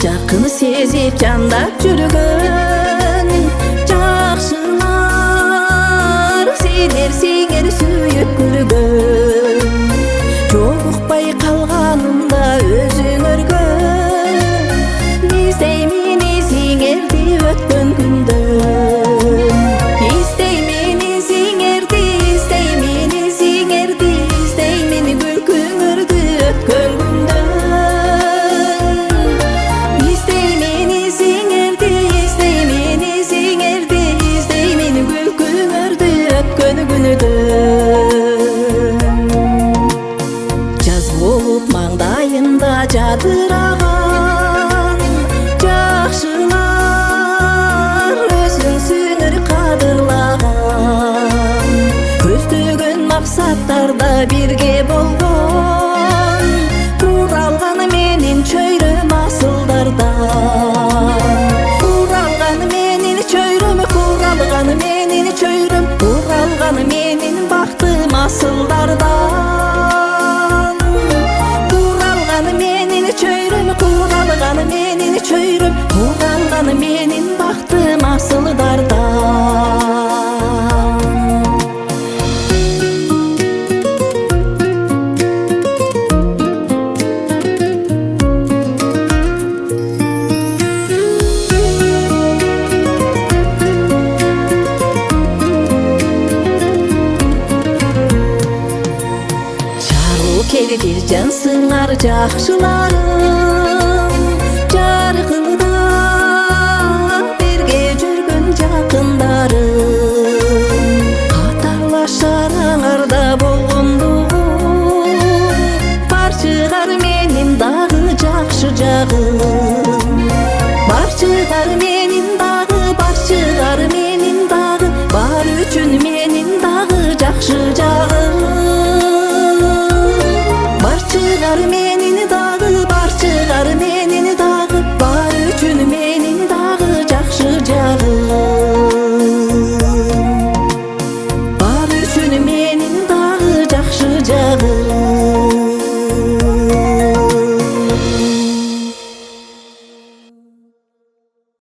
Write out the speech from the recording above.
жакын сезип жандап жүргөн жакшылар сендер сеңер сүйүп көргөн жолукпай калганымда өзүңөргө издеймин изиңерди өткөн күндө издеймин изиңерди издеймин күлкүңөрдү өткөн күндө издеймин изиңерди издеймин күлкүңөрдү өткөн күндө жаз болуп маңдайымда жадыраган жакшылар өзүңсүңөр кадырлаган көздөгөн максаттарда бирге болгон куралган менин чөйрөм асылдардан куралган менин чөйрөм куралган менин чөйрөм куралган менин бактым асылдардан куралган менин чөйрөм куралган менин чөйрөм куралган менин бактым асылдардан бир жан сыңар жакшыларым